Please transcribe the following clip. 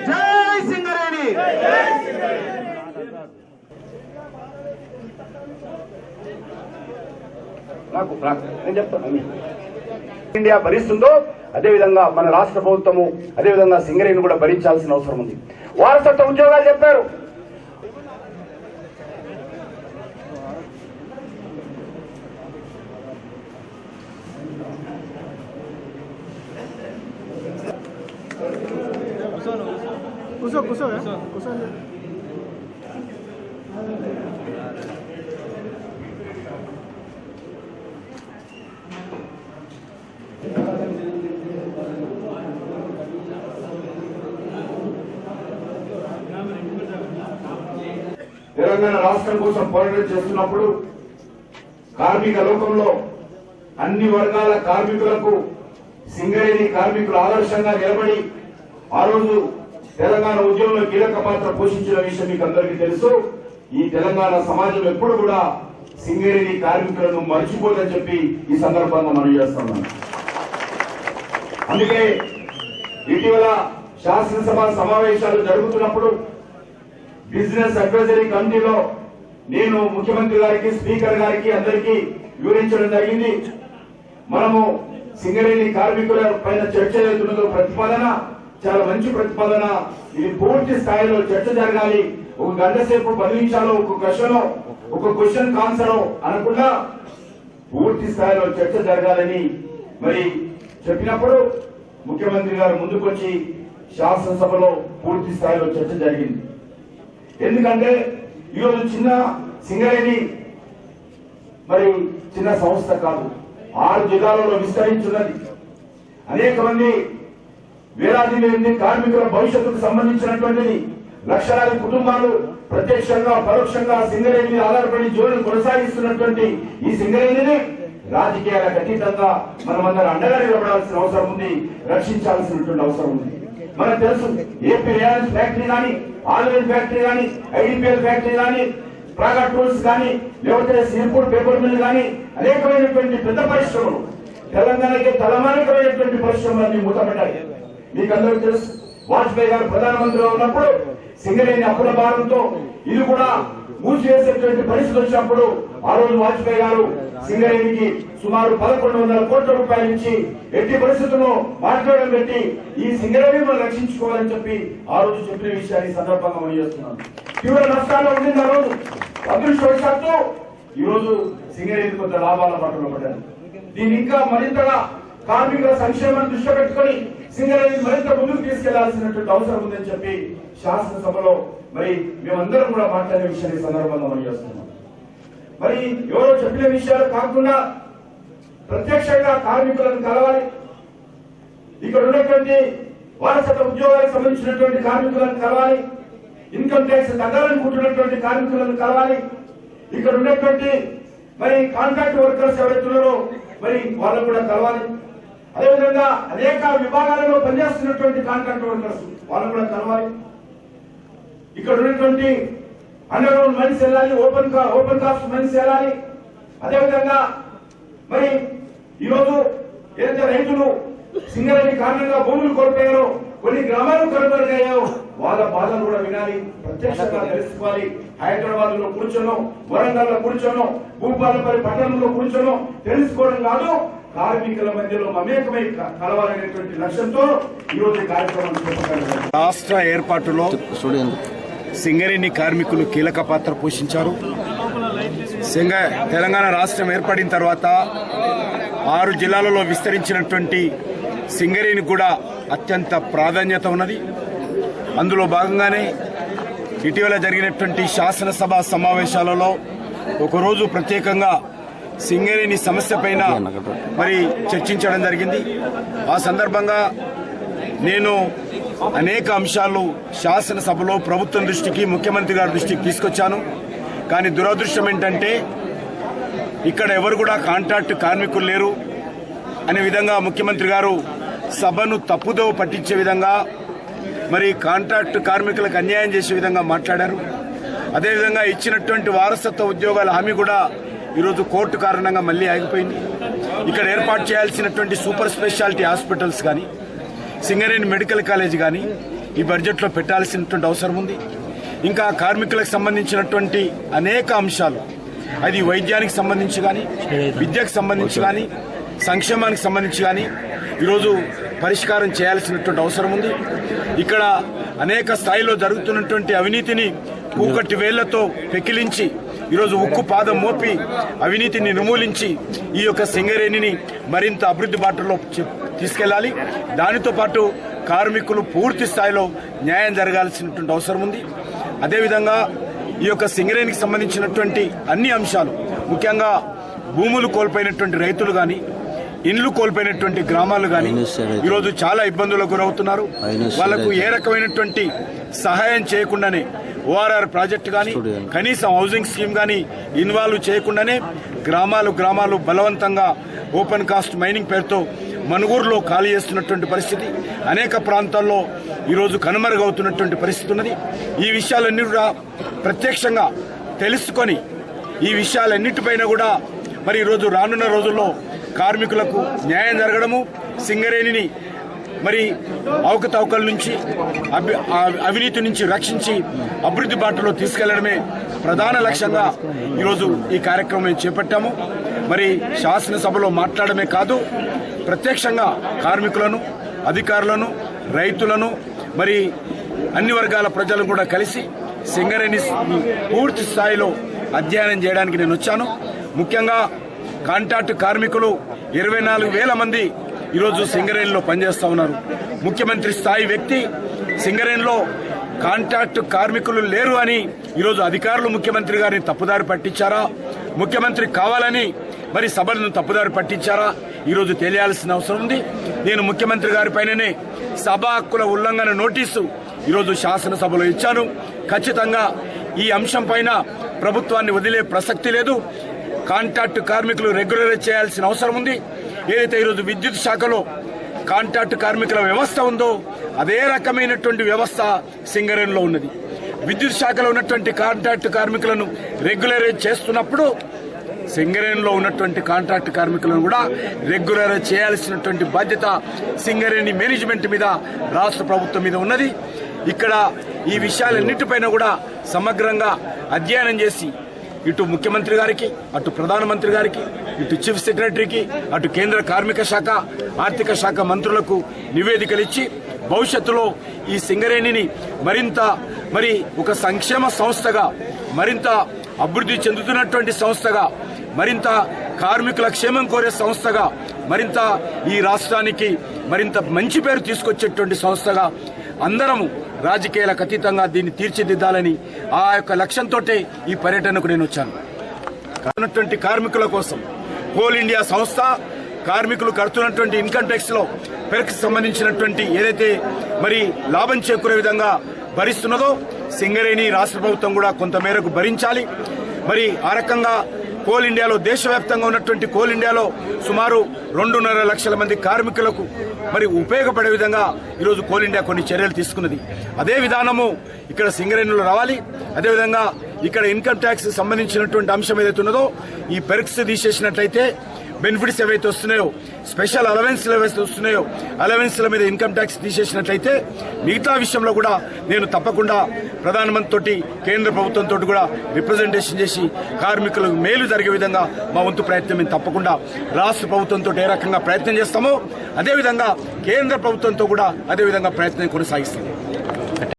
జై సింగరేణి. నేను చెప్తాను, ఇండియా భరిస్తుందో అదేవిధంగా మన రాష్ట్ర ప్రభుత్వము అదేవిధంగా సింగరేణిని కూడా భరించాల్సిన అవసరం ఉంది. వారసత్వ ఉద్యోగాలు చెప్పారు. తెలంగాణ రాష్ట్రం కోసం పోరాటం చేస్తున్నప్పుడు కార్మిక లోకంలో అన్ని వర్గాల కార్మికులకు సింగరేణి కార్మికులు ఆదర్శంగా నిలబడి ఆ రోజు తెలంగాణ ఉద్యమంలో కీలక పాత్ర పోషించిన విషయం మీకు అందరికీ తెలుసు. ఈ తెలంగాణ సమాజం ఎప్పుడు కూడా సింగరేణి కార్మికులను మర్చిపోదని చెప్పి ఈ సందర్భంగా మనం చేస్తున్నాం. అందుకే ఇటీవల శాసనసభ సమావేశాలు జరుగుతున్నప్పుడు బిజినెస్ అడ్వైజరీ కమిటీలో నేను ముఖ్యమంత్రి గారికి స్పీకర్ గారికి అందరికీ వివరించడం జరిగింది. మనము సింగరేణి కార్మికుల పైన చర్చ జరుగుతున్నదో ప్రతిపాదన చాలా మంచి ప్రతిపాదన. ఇది పూర్తి స్థాయిలో చర్చ జరగాలి. ఒక గంట సేపు 10 నిమిషాలు ఒక క్వశ్చన్ ఆన్సర్ అనకుండా పూర్తి స్థాయిలో చర్చ జరగాలని మరి చెప్పినప్పుడు ముఖ్యమంత్రి గారు ముందుకొచ్చి శాసనసభలో పూర్తి స్థాయిలో చర్చ జరిగింది. ఎందుకంటే ఈరోజు చిన్న సింగరేణి మరి చిన్న సంస్థ కాదు, 6 జిల్లాలలో విస్తరించున్నది. అనేక మంది వేలాది మంది కార్మికుల భవిష్యత్తుకు సంబంధించినటువంటిది. లక్షలాది కుటుంబాలు ప్రత్యక్షంగా పరోక్షంగా సింగరేణి ఆధారపడి జీవనం కొనసాగిస్తున్నటువంటి ఈ సింగరేణిని రాజకీయాలకు అతీతంగా మనమందరం అండగా నిలబడాల్సిన అవసరం ఉంది, రక్షించాల్సినటువంటి అవసరం ఉంది. మనకు తెలుసు ఏపీ రిలయన్స్ ఫ్యాక్టరీ కానీ, ఆల్వేజ్ ఫ్యాక్టరీ కానీ, ఐడిపిఎల్ ఫ్యాక్టరీ కానీ, ప్రాగా టూల్స్ కానీ, లేకపోతే సిరిపూర్ పేపర్ మిల్ కానీ అనేకమైనటువంటి పెద్ద పరిశ్రమలు తెలంగాణకి తలమానికమైనటువంటి పరిశ్రమలన్నీ మూతపడ్డాయి. మీకు అందరూ తెలుసు, వాజ్పేయి గారు ప్రధానమంత్రిగా ఉన్నప్పుడు సింగరేణి అప్పుల భారంతో ఇది కూడా మూసివేసేటువంటి పరిస్థితి వచ్చినప్పుడు ఆ రోజు వాజ్పేయి గారు సింగరేణికి సుమారు 1100 కోట్ల రూపాయలు ఇచ్చి ఎట్టి పరిస్థితుల్లో మాట్లాడడం పెట్టి ఈ సింగరేణిని మనం రక్షించుకోవాలని చెప్పి ఆ రోజు చెప్పిన విషయాన్ని సందర్భంగా మనం చేస్తున్నాం. తీవ్ర నష్టాల్లో ఉండింది ఆ రోజు. అదృష్టవశాత్తు ఈ రోజు సింగరేణి కొంత లాభాల పట్టులో పడ్డారు. దీన్ని ఇంకా మరింతగా కార్మికుల సంక్షేమాన్ని దృష్టిలో పెట్టుకుని సింగరేణి మరింత ముందుకు తీసుకెళ్లాల్సినటువంటి అవసరం ఉందని చెప్పి శాసనసభలో మరి మేమందరం కూడా మాట్లాడే విషయాన్ని సందర్భంగా మనం చేస్తున్నాం. మరి ఎవరో చెప్పిన విషయాలు కాకుండా ప్రత్యక్షంగా కార్మికులను కలవాలి. ఇక్కడ ఉన్నటువంటి వారసత్వ ఉద్యోగాలకు సంబంధించినటువంటి కార్మికులను కలవాలి. ఇన్కమ్ ట్యాక్స్ తగ్గాలనుకుంటున్నటువంటి కార్మికులను కలవాలి. ఇక్కడ ఉన్నటువంటి మరి కాంట్రాక్ట్ వర్కర్స్ ఎవరైతున్నారో మరి వాళ్ళకు కూడా కలవాలి. అదేవిధంగా అనేక విభాగాలలో పనిచేస్తున్నటువంటి కాంట్రాక్ట్ వర్కర్స్ వాళ్ళకు కూడా కలవాలి. ఇక్కడ ఉన్నటువంటి అండర్ గ్రౌండ్ మైన్స్ వెళ్ళాలి, ఓపెన్ కాస్ట్ మైన్స్ వెళ్ళాలి. అదేవిధంగా మరి ఈరోజు ఏదైతే రైతులు సింగరేణి కారణంగా భూములు కోల్పోయారో, కొన్ని గ్రామాలు కనుగొనయ్యాయో వాళ్ళ బాధలు కూడా వినాలి, ప్రత్యక్షంగా తెలుసుకోవాలి. హైదరాబాద్ లో కూర్చోనో, వరంగల్ లో కూర్చోనో, భూపాలపల్లి పట్టణంలో కూర్చోనో తెలుసుకోవడం కాదు, కార్మికుల మధ్యలో మమేకమై కలవాలనేటువంటి లక్ష్యంతో ఈ రోజు కార్యక్రమం చేపట్టారు. రాష్ట్ర ఏర్పాటులో సింగరేణి కార్మికులు కీలక పాత్ర పోషించారు. తెలంగాణ రాష్ట్రం ఏర్పడిన తర్వాత 6 జిల్లాలలో విస్తరించినటువంటి సింగరేణి కూడా అత్యంత ప్రాధాన్యత ఉన్నది. అందులో భాగంగానే ఇటీవల జరిగినటువంటి శాసనసభ సమావేశాలలో ఒకరోజు ప్రత్యేకంగా సింగరేణి సమస్య పైన మరి చర్చించడం జరిగింది. ఆ సందర్భంగా నేను అనేక అంశాలు శాసనసభలో ప్రభుత్వం దృష్టికి, ముఖ్యమంత్రి గారి దృష్టికి తీసుకొచ్చాను. కానీ దురదృష్టం ఏంటంటే ఇక్కడ ఎవరు కూడా కాంట్రాక్ట్ కార్మికులు లేరు అనే విధంగా ముఖ్యమంత్రి గారు సభను తప్పుదోవ పట్టించే విధంగా మరి కాంట్రాక్ట్ కార్మికులకు అన్యాయం చేసే విధంగా మాట్లాడారు. అదేవిధంగా ఇచ్చినటువంటి వారసత్వ ఉద్యోగాల హామీ కూడా ఈరోజు కోర్టు కారణంగా మళ్ళీ ఆగిపోయింది. ఇక్కడ ఏర్పాటు చేయాల్సినటువంటి సూపర్ స్పెషాలిటీ హాస్పిటల్స్ కానీ, సింగరేణి మెడికల్ కాలేజ్ కానీ ఈ బడ్జెట్లో పెట్టాల్సినటువంటి అవసరం ఉంది. ఇంకా కార్మికులకు సంబంధించినటువంటి అనేక అంశాలు, అది వైద్యానికి సంబంధించి కానీ, విద్యకు సంబంధించి కానీ, సంక్షేమానికి సంబంధించి కానీ ఈరోజు పరిష్కారం చేయాల్సినటువంటి అవసరం ఉంది. ఇక్కడ అనేక స్థాయిలో జరుగుతున్నటువంటి అవినీతిని కూకట్టి వేళ్లతో పెకిలించి ఈరోజు ఉక్కు పాదం మోపి అవినీతిని నిర్మూలించి ఈ యొక్క సింగరేణిని మరింత అభివృద్ధి బాటలో తీసుకెళ్లాలి. దానితో పాటు కార్మికులు పూర్తి స్థాయిలో న్యాయం జరగాల్సినటువంటి అవసరం ఉంది. అదేవిధంగా ఈ యొక్క సింగరేణికి సంబంధించినటువంటి అన్ని అంశాలు, ముఖ్యంగా భూములు కోల్పోయినటువంటి రైతులు కానీ, ఇండ్లు కోల్పోయినటువంటి గ్రామాలు కానీ ఈరోజు చాలా ఇబ్బందులకు గురవుతున్నారు. వాళ్లకు ఏ రకమైనటువంటి సహాయం చేయకుండానే ఓఆర్ఆర్ ప్రాజెక్టు కానీ, కనీసం హౌసింగ్ స్కీమ్ కానీ ఇన్వాల్వ్ చేయకుండానే గ్రామాలు బలవంతంగా ఓపెన్ కాస్ట్ మైనింగ్ పేరుతో మనుగూరులో ఖాళీ చేస్తున్నటువంటి పరిస్థితి, అనేక ప్రాంతాల్లో ఈరోజు కనుమరుగవుతున్నటువంటి పరిస్థితి ఉన్నది. ఈ విషయాలన్నీ కూడా ప్రత్యక్షంగా తెలుసుకొని ఈ విషయాలన్నిటిపైన కూడా మరి ఈరోజు రానున్న రోజుల్లో కార్మికులకు న్యాయం జరగడము, సింగరేణిని మరి అవకతవకల నుంచి అవినీతి నుంచి రక్షించి అభివృద్ధి బాటలో తీసుకెళ్లడమే ప్రధాన లక్ష్యంగా ఈరోజు ఈ కార్యక్రమం చేపట్టాము. మరి శాసనసభలో మాట్లాడమే కాదు, ప్రత్యక్షంగా కార్మికులను, అధికారులను, రైతులను, మరి అన్ని వర్గాల ప్రజలను కూడా కలిసి సింగరేణి పూర్తి స్థాయిలో అధ్యయనం చేయడానికి నేను వచ్చాను. ముఖ్యంగా కాంట్రాక్టు కార్మికులు 24,000 మంది ఈరోజు సింగరేణిలో పనిచేస్తా ఉన్నారు. ముఖ్యమంత్రి స్థాయి వ్యక్తి సింగరేణిలో కాంట్రాక్టు కార్మికులు లేరు అని ఈరోజు అధికారులు ముఖ్యమంత్రి గారిని తప్పుదారి పట్టించారా, ముఖ్యమంత్రి కావాలని మరి సభలను తప్పుదారి పట్టించారా, ఈరోజు తెలియాల్సిన అవసరం ఉంది. నేను ముఖ్యమంత్రి గారి పైననే సభా హక్కుల ఉల్లంఘన నోటీసు ఈరోజు శాసనసభలో ఇచ్చాను. ఖచ్చితంగా ఈ అంశం పైన ప్రభుత్వాన్ని వదిలే ప్రసక్తి లేదు. కాంట్రాక్టు కార్మికులు రెగ్యులరైజ్ చేయాల్సిన అవసరం ఉంది. ఏదైతే ఈరోజు విద్యుత్ శాఖలో కాంట్రాక్టు కార్మికుల వ్యవస్థ ఉందో అదే రకమైనటువంటి వ్యవస్థ సింగరేణిలో ఉన్నది. విద్యుత్ శాఖలో ఉన్నటువంటి కాంట్రాక్టు కార్మికులను రెగ్యులరైజ్ చేస్తున్నప్పుడు సింగరేణిలో ఉన్నటువంటి కాంట్రాక్టు కార్మికులను కూడా రెగ్యులరైజ్ చేయాల్సినటువంటి బాధ్యత సింగరేణి మేనేజ్మెంట్ మీద, రాష్ట్ర ప్రభుత్వం మీద ఉన్నది. ఇక్కడ ఈ విషయాలన్నిటిపైన కూడా సమగ్రంగా అధ్యయనం చేసి ఇటు ముఖ్యమంత్రి గారికి, అటు ప్రధానమంత్రి గారికి, ఇటు చీఫ్ సెక్రటరీకి, అటు కేంద్ర కార్మిక శాఖ, ఆర్థిక శాఖ మంత్రులకు నివేదికలు ఇచ్చి భవిష్యత్తులో ఈ సింగరేణిని మరింత ఒక సంక్షేమ సంస్థగా, మరింత అభివృద్ధి చెందుతున్నటువంటి సంస్థగా, మరింత కార్మికుల క్షేమం కోరే సంస్థగా, మరింత ఈ రాష్ట్రానికి మరింత మంచి పేరు తీసుకొచ్చేటువంటి సంస్థగా అందరము రాజకీయాలకు అతీతంగా దీన్ని తీర్చిదిద్దాలని ఆ యొక్క లక్ష్యంతో ఈ పర్యటనకు నేను వచ్చాను. కానటువంటి కార్మికుల కోసం కోల్ ఇండియా సంస్థ కార్మికులు కడుతున్నటువంటి ఇన్కమ్ ట్యాక్స్ లో పెర్క్స్ సంబంధించినటువంటి ఏదైతే మరి లాభం చేకూరే విధంగా భరిస్తున్నదో సింగరేణి రాష్ట్ర ప్రభుత్వం కూడా కొంత మేరకు భరించాలి. మరి ఆ రకంగా కోల్ ఇండియాలో, దేశవ్యాప్తంగా ఉన్నటువంటి కోల్ ఇండియాలో సుమారు 2.5 లక్షల మంది కార్మికులకు మరి ఉపయోగపడే విధంగా ఈరోజు కోల్ ఇండియా కొన్ని చర్యలు తీసుకున్నది. అదే విధానము ఇక్కడ సింగరేణిలో రావాలి. అదేవిధంగా ఇక్కడ ఇన్కమ్ ట్యాక్స్ సంబంధించినటువంటి అంశం ఏదైతే ఉన్నదో ఈ పెర్క్స్ తీసేసినట్లయితే బెనిఫిట్స్ ఏవైతే వస్తున్నాయో, స్పెషల్ అలవెన్స్లు ఏవైతే వస్తున్నాయో, అలవెన్స్ల మీద ఇన్కమ్ ట్యాక్స్ తీసేసినట్లయితే మిగతా విషయంలో కూడా నేను తప్పకుండా ప్రధానమంత్రి తోటి, కేంద్ర ప్రభుత్వంతో కూడా రిప్రజెంటేషన్ చేసి కార్మికులకు మేలు జరిగే విధంగా మా వంతు ప్రయత్నం మేము తప్పకుండా రాష్ట్ర ప్రభుత్వంతో ఏ రకంగా ప్రయత్నం చేస్తామో అదేవిధంగా కేంద్ర ప్రభుత్వంతో కూడా అదేవిధంగా ప్రయత్నం కొనసాగిస్తాము.